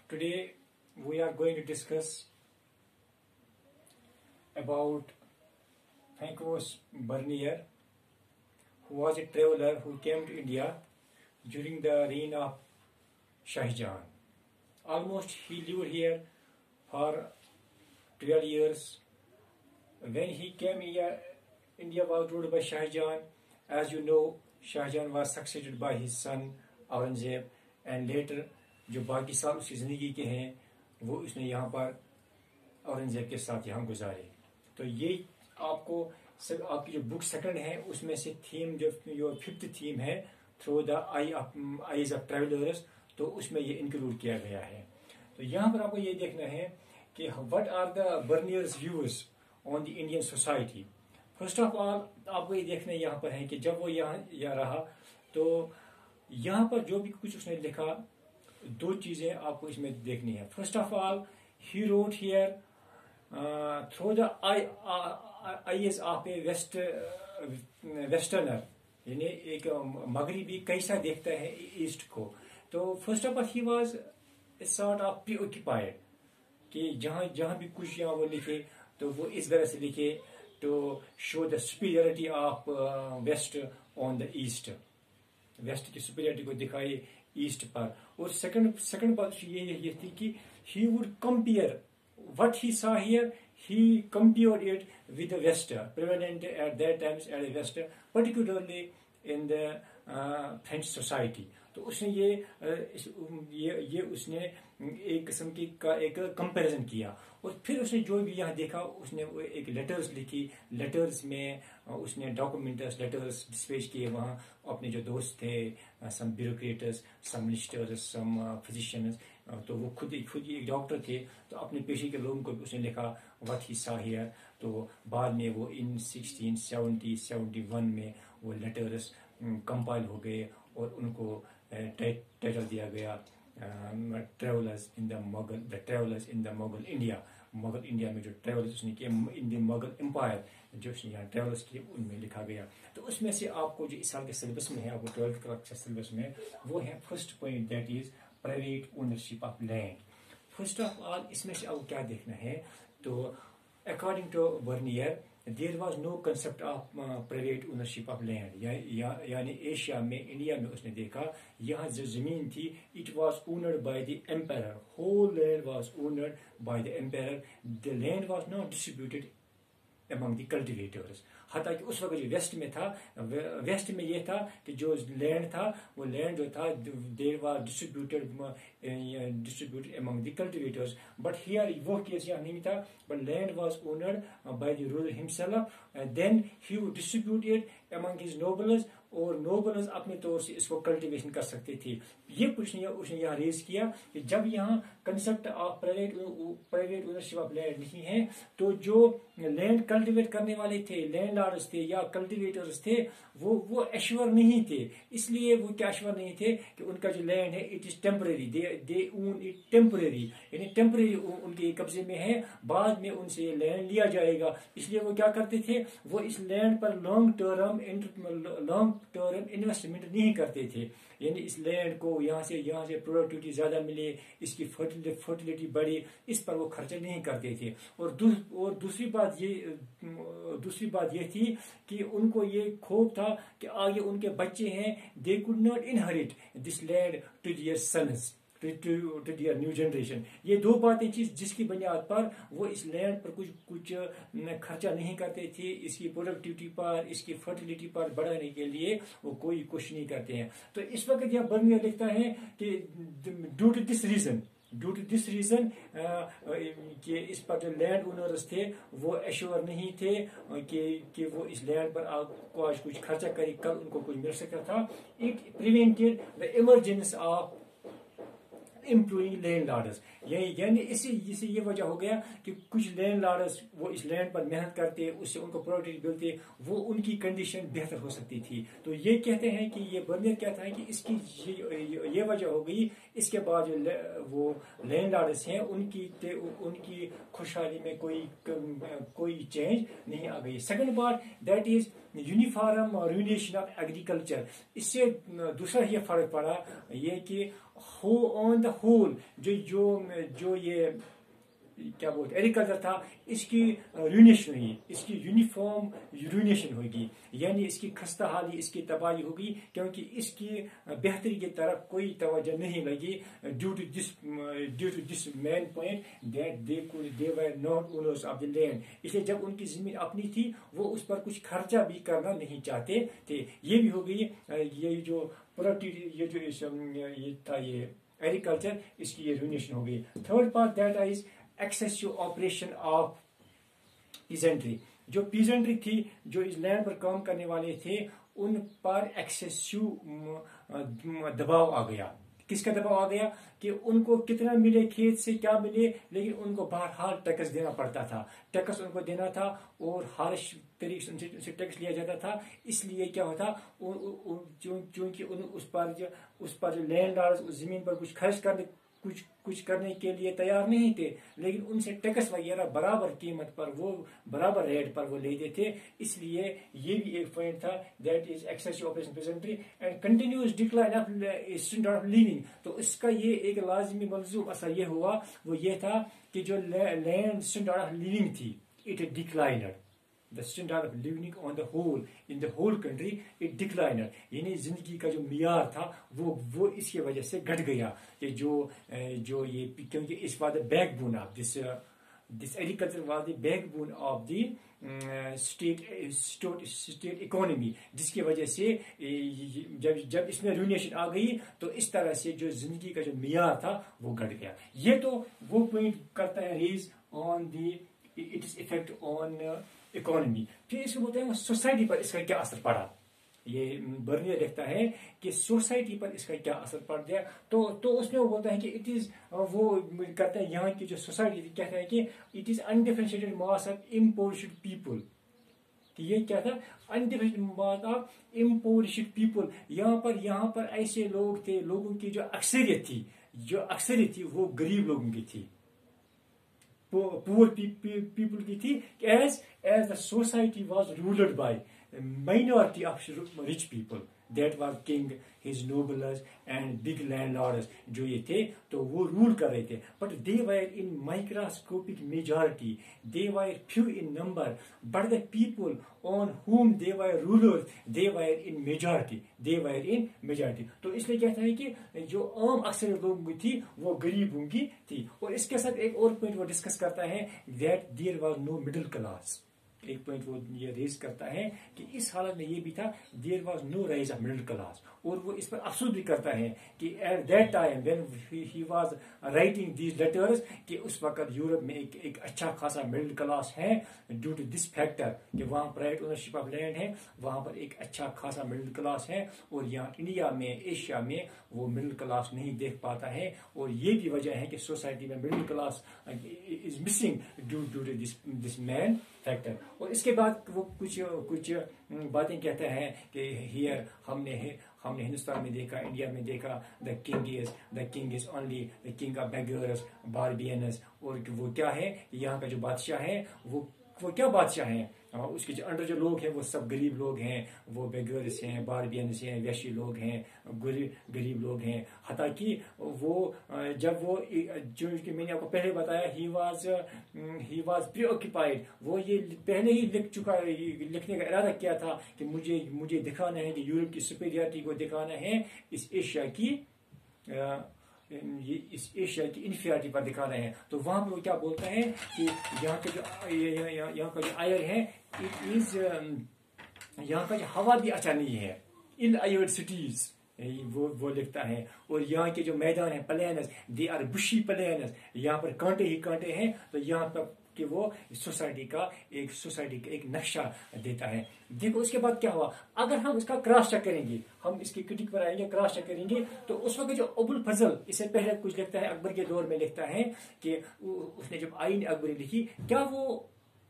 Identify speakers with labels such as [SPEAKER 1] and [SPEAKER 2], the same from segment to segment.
[SPEAKER 1] Today we are going to discuss about Francois Bernier, who was a traveler who came to India during the reign of Shah Jahan. Almost he lived here for 12 years. When he came here, India was ruled by Shah Jahan. As you know, Shah Jahan was succeeded by his son Aurangzeb, and later جو باقی سال اس کی زندگی کے ہیں وہ اس نے یہاں پر اورنگزیب کے ساتھ یہاں گزارے. تو یہ آپ کو آپ کی جو بک سیکنڈ ہے اس میں سے تھیم جو ففتھ تھیم ہے through the eyes of travellers, تو اس میں یہ انکلوڈ کیا گیا ہے. تو یہاں پر آپ کو یہ دیکھنا ہے کہ what are the Bernier's views on the Indian society. First of all آپ کو یہ دیکھنا یہاں پر ہے کہ جب وہ یہاں رہا تو یہاں پر جو بھی کچھ اس نے لکھا دو چیزیں آپ کو اس میں دیکھنی ہے. First of all he wrote here through the eyes of a westerner, یعنی ایک مغربی کیسا دیکھتا ہے ایسٹ کو. تو first of all he was a sort of پری آکیپائڈ کہ جہاں بھی کچھ یہاں وہ لکھے تو وہ اس طرح سے لکھے to show the superiority of West on the East, West کی سپیریئرٹی کو دکھائے ایسٹ پر. اور سیکنڈ بات یہ تھی کہ he would compare what he saw here, he compare it with the west prevalent at that times at west, particularly in the French society. تو اس نے یہ اس نے ایک قسم کی کا ایک کمپیریزن کیا. اور پھر اس نے جو بھی یہاں دیکھا اس نے ایک لیٹرز لکھی. لیٹرز میں اس نے ڈاکومنٹس لیٹرز ڈسپیچ کیے وہاں اپنے جو دوست تھے، سم بیوروکریٹس، سم منسٹرز، سم فزیشینز. تو وہ خود ہی ایک ڈاکٹر تھے، تو اپنے پیشے کے لوگوں کو اس نے لکھا وٹ ہی سا ہیئر. تو بعد میں وہ ان 1671 میں وہ لیٹرز کمپائل ہو گئے اور ان کو ٹائٹل دیا گیا ٹریولرز ان دا مغل انڈیا. مغل انڈیا میں جو ٹریولرز اس نے کیے ان دی مغل امپائر، جو اس نے یہاں ٹریولرز کیے ان میں لکھا گیا. تو اس میں سے آپ کو جو اس سال کے سلیبس میں ہے، آپ کو 12th کلاس کے سلیبس میں وہ ہے first point, that is private ownership of land. First of all اس میں سے آپ کو کیا دیکھنا ہے، تو according to Bernier there was no concept of private ownership of land. یعنی ایشیا میں، انڈیا میں اس نے دیکھا یہاں جو زمین تھی it was owned by the emperor. Whole land was owned by the emperor. The land was not distributed among the cultivators. حتیٰ کہ اس وقت جو ویسٹ میں تھا، ویسٹ میں یہ تھا کہ جو لینڈ تھا وہ لینڈ جو تھا there was distributed among the cultivators. But here وہ کیس یہاں نہیں تھا، but land was owned by the ruler himself and then he would distribute it among his nobles، اور نوبلز اپنے طور سے اس کو کلٹیویشن کر سکتے تھے. یہ کچھ اس نے یہاں ریز کیا کہ جب یہاں concept of private ownership of land نہیں ہے تو جو لینڈ کلٹیویٹ کرنے والے تھے، لینڈ لارڈز تھے یا کلٹیویٹرز تھے، وہ ایشور نہیں تھے. اس لیے وہ کیا ایشور نہیں تھے کہ ان کا جو لینڈ ہے it is temporary, they own it temporary, یعنی ٹیمپریری ان کے قبضے میں ہے، بعد میں ان سے یہ لینڈ لیا جائے گا. اس لیے وہ کیا کرتے تھے، وہ اس لینڈ پر لانگ ٹرم انویسٹمنٹ نہیں کرتے تھے. یعنی اس لینڈ کو یہاں سے پروڈکٹیوٹی زیادہ ملے، اس کی فرٹیلیٹی بڑھے، اس پر وہ خرچہ نہیں کرتے تھے. اور دوسری بات یہ تھی کہ ان کو یہ خوف تھا کہ آگے ان کے بچے ہیں، دے could not inherit this land to their sons, to their new generation. یہ دو باتیں جس کی بنیاد پر وہ اس لینڈ پر کچھ خرچہ نہیں کرتے تھے، اس کی پروڈکٹیوٹی پر، اس کی فرٹیلیٹی پر بڑھانے کے لیے وہ کوئی کوشش نہیں کرتے ہیں. تو اس وقت یہ برنیئر لکھتا ہے کہ ڈیو ٹو دس ریزن کہ اس پر جو لینڈ اونرز تھے وہ ایشور نہیں تھے کہ وہ اس لینڈ پر کو آج کچھ خرچہ کرے کل ان کو کچھ مل سکتا تھا. It prevented the emergence of improving landlords. یعنی اسی سے یہ وجہ ہو گیا کہ کچھ لینڈ لارڈز وہ اس لینڈ پر محنت کرتے، اس سے ان کو پروڈکٹ ملتے، وہ ان کی کنڈیشن بہتر ہو سکتی تھی. تو یہ کہتے ہیں کہ یہ برنیئر کہتا ہے کہ اس کی یہ وجہ ہو گئی. اس کے بعد جو وہ لینڈ لارڈز ہیں ان کی خوشحالی میں کوئی چینج نہیں آ گئی. Second part that is uniform ruination of agriculture. اس سے دوسرا یہ فرق پڑا یہ کہ آن دا ہول جو یہ کیا بولتے ایگریکلچر تھا اس کی رونیشن ہوئی، اس کی یونیفارم رونیشن ہوگی، یعنی اس کی خستہ حالی، اس کی تباہی ہوگی، کیونکہ اس کی بہتری کی طرف کوئی توجہ نہیں لگی due to this main point that they were not owners of the land. اس لیے جب ان کی زمین اپنی تھی وہ اس پر کچھ خرچہ بھی کرنا نہیں چاہتے تھے. یہ بھی ہو گئی یہ جو پروڈکٹیوٹی، یہ تھا یہ ایگریکلچر، اس کی یہ رونیشن ہو گئی. Third part that is excessive oppression of peasantry. جو پیزنٹری تھی، جو اس لینڈ پر کام کرنے والے تھے، ان پر ایکسیسو دباؤ آ گیا. کس کا دباؤ آ گیا کہ ان کو کتنا ملے، کھیت سے کیا ملے، لیکن ان کو بہرحال ٹیکس دینا پڑتا تھا. ٹیکس ان کو دینا تھا اور ہارش طریقے سے ٹیکس لیا جاتا تھا. اس لیے کیا ہوتا، چونکہ اس پر جو لینڈ لارڈ اس زمین پر کچھ کرنے کے لیے تیار نہیں تھے، لیکن ان سے ٹیکس وغیرہ برابر قیمت پر، وہ برابر ریٹ پر وہ لیتے تھے. اس لیے یہ بھی ایک پوائنٹ تھا that is excessive oppression peasantry and continuous decline of standard of living. تو اس کا یہ ایک لازمی ملزوم اثر یہ ہوا، وہ یہ تھا کہ جو لینڈ اسٹینڈرڈ آف لیونگ تھی it declined. The standard of living on the whole in the whole country it declined. یعنی زندگی کا جو معیار تھا وہ اس کی وجہ سے گھٹ گیا. کہ جو یہ کیونکہ اس was the backbone of this agriculture was the backbone of the state economy. جس کی وجہ سے جب اس میں رونیشن آ گئی تو اس طرح سے جو زندگی کا جو معیار تھا وہ گھٹ گیا. یہ تو وہ پوائنٹ کرتا ہے raise on the its effect on economy. پھر اس کو بولتے ہیں سوسائٹی پر اس کا کیا اثر پڑا. یہ برنیئر لکھتا ہے کہ سوسائٹی پر اس کا کیا اثر پڑ گیا. تو اس میں وہ بولتا ہے کہ اٹ از وہ کرتا ہے یہاں کی جو سوسائٹی کہتا ہے کہ it is undifferentiated mass of امپورشڈ people. کہ یہ کیا تھا، انڈیفرینشیٹڈ ماس آف امپورشڈ پیپل. یہاں پر ایسے لوگ تھے، لوگوں کی جو اکثریت تھی وہ غریب لوگوں کی تھی، poor people کی تھی. as the society was ruled by minority of rich people that was king, his nobles and big landlords. جو یہ تھے تو وہ رول کر رہے تھے. but they were in microscopic majority, they were few in number, but the people on whom they were rulers they were in majority. تو اس لیے کہتا ہے کہ جو عام اکثر لوگوں کی تھی وہ غریبوں کی تھی. اور اس کے ساتھ ایک اور پوائنٹ وہ ڈسکس کرتا ہے that there was no middle class. ایک پوائنٹ وہ یہ ریز کرتا ہے کہ اس حالت میں یہ بھی تھا there was no rise of middle class. اور وہ اس پر افسوس بھی کرتا ہے کہ at that time when he was writing these letters کہ اس وقت یورپ میں ایک اچھا خاصا مڈل کلاس ہے ڈیو ٹو دس فیکٹر کہ وہاں پرائیویٹ اونرشپ آف لینڈ ہے، وہاں پر ایک اچھا خاصا مڈل کلاس ہے. اور یہاں انڈیا میں، ایشیا میں وہ مڈل کلاس نہیں دیکھ پاتا ہے. اور یہ بھی وجہ ہے کہ سوسائٹی میں middle class is missing due to this main factor. اور اس کے بعد وہ کچھ باتیں کہتا ہے کہ ہیئر ہم نے ہندوستان میں دیکھا، انڈیا میں دیکھا the king is only the king of beggars barbarians. اور وہ کیا ہے، یہاں کا جو بادشاہ ہے وہ کیا بادشاہ ہے، اس کے جو انڈر جو لوگ ہیں وہ سب غریب لوگ ہیں، وہ بیگرز ہیں، باربینز ہیں، ویشی لوگ ہیں، غریب لوگ ہیں. حتیٰ کہ وہ جب وہ جو کہ میں نے آپ کو پہلے بتایا ہی واز پری آکوپائڈ، وہ یہ پہلے ہی لکھنے کا ارادہ کیا تھا کہ مجھے دکھانا ہے کہ یورپ کی سپیریئرٹی کو دکھانا ہے اس ایشیا کی انفیریٹی پر دکھانا ہے. تو وہاں پہ وہ کیا بولتا ہے کہ یہاں کا جو آئر ہے یہاں کا جو ہوا بھی اچھا نہیں ہے، ان آئرڈ سٹیز وہ لکھتا ہے. اور یہاں کے جو میدان ہیں پلینز دے آر بشی پلینز، یہاں پر کانٹے ہی کانٹے ہیں. تو یہاں پر کہ وہ سوسائٹی کا ایک نقشہ دیتا ہے. دیکھو اس کے بعد کیا ہوا، اگر ہم اس کا کراس چیک کریں گے، ہم اس کی کرٹک پر آئیں گے، کراس چیک کریں گے تو اس وقت جو ابو الفضل اس سے پہلے کچھ لکھتا ہے، اکبر کے دور میں لکھتا ہے کہ اس نے جب آئین اکبری لکھی، کیا وہ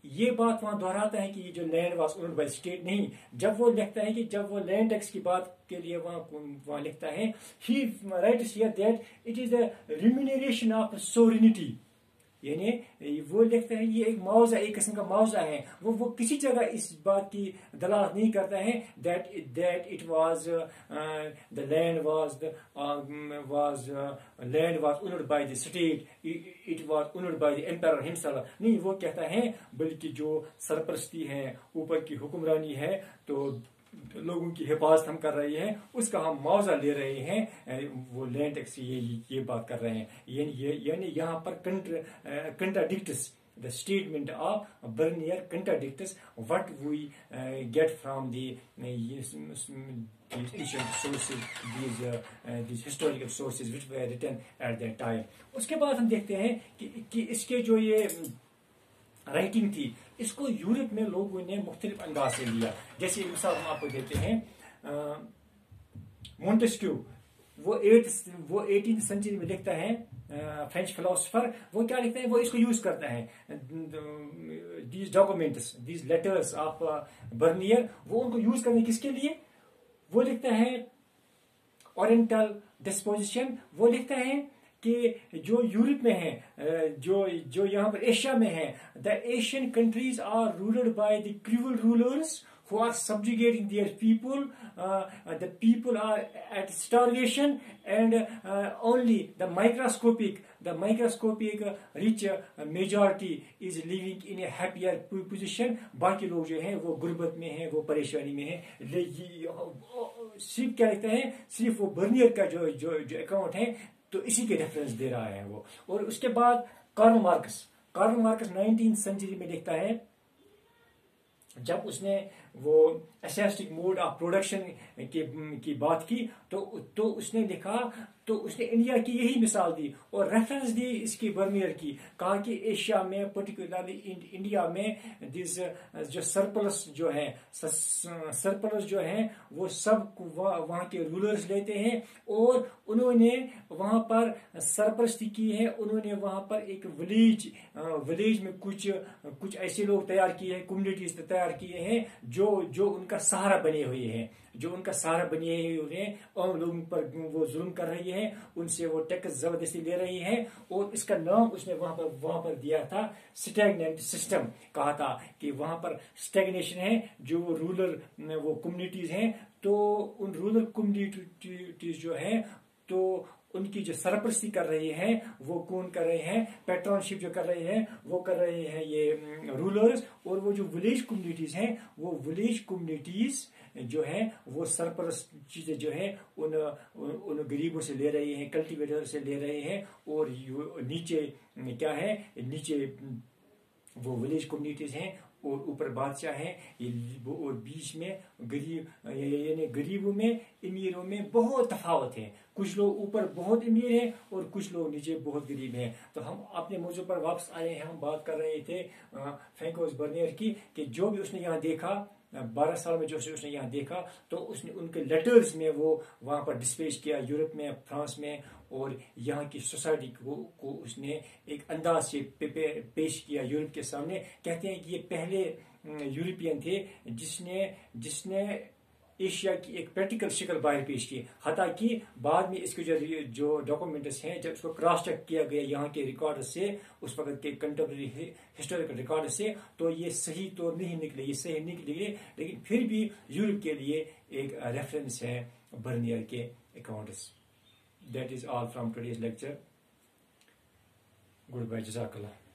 [SPEAKER 1] یہ بات وہاں دہراتا ہے کہ یہ جو land was owned by state? نہیں. جب وہ لکھتا ہے کہ جب وہ لینڈ ٹیکس کی بات کے لیے وہاں لکھتا ہے، he writes here that it is the remuneration of sovereignty. یعنی وہ لکھتا ہے یہ ایک معاوضہ، ایک قسم کا معاوضہ ہے. وہ کسی جگہ اس بات کی دلالت نہیں کرتا ہے that it was the land was owned by the state, it was owned by the emperor himself. نہیں، وہ کہتا ہے بلکہ جو سرپرستی ہے، اوپر کی حکمرانی ہے، تو لوگوں کی حفاظت ہم کر رہے ہیں، اس کا ہم معاوضہ لے رہے ہیں. وہ لینڈ ٹیکس کی یہ بات کر رہے ہیں. یعنی یہاں پر کنٹراڈکٹس the statement of Bernier contradicts what we get from the these ancient sources, these historical sources which were written at that time. اس کے بعد ہم دیکھتے ہیں کہ اس کے جو یہ رائٹنگ تھی، اس کو یورپ میں لوگوں نے مختلف انداز سے لیا. جیسے مثال ہم آپ کو دیتے ہیں، مونٹسکیو وہ 18th سینچری میں لکھتا ہے، فرینچ فلاسفر. وہ کیا لکھتا ہے؟ وہ اس کو یوز کرتا ہے، these documents, these letters of Bernier. وہ ان کو یوز کرنے کس کے لیے؟ وہ لکھتا ہے اورینٹل ڈسپوزیشن. وہ لکھتا ہے کہ جو یورپ میں ہیں، جو یہاں پر ایشیا میں ہیں، the Asian countries are ruled by the cruel rulers who are subjugating their people. The people are at starvation, and only the microscopic rich majority is living in a happier position. باقی لوگ جو ہیں وہ غربت میں ہیں، وہ پریشانی میں ہیں. صرف کیا لکھتے ہیں؟ صرف وہ برنیئر کا جو اکاؤنٹ ہے تو اسی کے ریفرنس دے رہا ہے وہ. اور اس کے بعد کارل مارکس 19th سینچری میں لکھتا ہے، جب اس نے وہ اسیسٹک موڈ آف پروڈکشن کی بات کی تو اس نے لکھا، تو اس نے انڈیا کی یہی مثال دی اور ریفرنس دی اس کی برنیئر کی. کہا کہ ایشیا میں پرٹیکولرلی انڈیا میں جو سرپلس جو ہیں وہ سب وہاں کے رولرز لیتے ہیں، اور انہوں نے وہاں پر سرپرستی کی ہے. انہوں نے وہاں پر ایک ولیج میں کچھ ایسے لوگ تیار کیے ہیں، کمیونٹیز تیار کیے ہیں جو ان کا سہارا بنے ہوئے ہیں، عام لوگوں پر وہ ظلم کر رہی ہیں، ان سے وہ ٹیکس زبردستی لے رہی ہیں. اور اس کا نام اس نے وہاں پر دیا تھا اسٹیگننٹ سسٹم. کہا تھا کہ وہاں پر اسٹیگنیشن ہے. جو وہ رولر وہ کمیونٹیز ہیں، تو ان رولر کمیونٹیز جو ہیں تو ان کی جو سرپرستی کر رہے ہیں وہ کون کر رہے ہیں؟ پیٹرن شپ جو کر رہے ہیں وہ کر رہے ہیں یہ رولرز. اور وہ جو ولیج کمیونٹیز ہیں، وہ ولیج کمیونٹیز جو ہیں وہ سرپرست چیزیں جو ہیں ان غریبوں سے لے رہے ہیں، کلٹیویٹر سے لے رہے ہیں. اور نیچے کیا ہے؟ نیچے وہ ولیج کمیونٹیز ہیں اور اوپر بادشاہ ہیں، اور بیچ میں یعنی غریبوں میں امیروں میں بہت تفاوت ہے. کچھ لوگ اوپر بہت امیر ہیں اور کچھ لوگ نیچے بہت غریب ہیں. تو ہم اپنے موضوع پر واپس آئے ہیں. ہم بات کر رہے تھے فرینکوس برنیئر کی، کہ جو بھی اس نے یہاں دیکھا 12 سال میں، جو اس نے یہاں دیکھا تو اس نے ان کے لیٹرز میں وہ وہاں پر ڈسپیچ کیا، یورپ میں، فرانس میں، اور یہاں کی سوسائٹی کو اس نے ایک انداز سے پیش کیا یورپ کے سامنے. کہتے ہیں کہ یہ پہلے یورپین تھے جس نے ایشیا کی ایک پریکٹیکل شکل باہر پیش کی. حتیٰ کہ بعد میں اس کے جو ڈاکومنٹس ہیں، جب اس کو کراس چیک کیا گیا یہاں کے ریکارڈ سے، اس وقت کے کنٹمپریری ہسٹوریکل ریکارڈ سے، تو یہ صحیح تو نہیں نکلے، لیکن پھر بھی یورپ کے لیے ایک ریفرنس ہے برنیئر کے accounts. That is all from today's lecture. Goodbye, جزاک اللہ.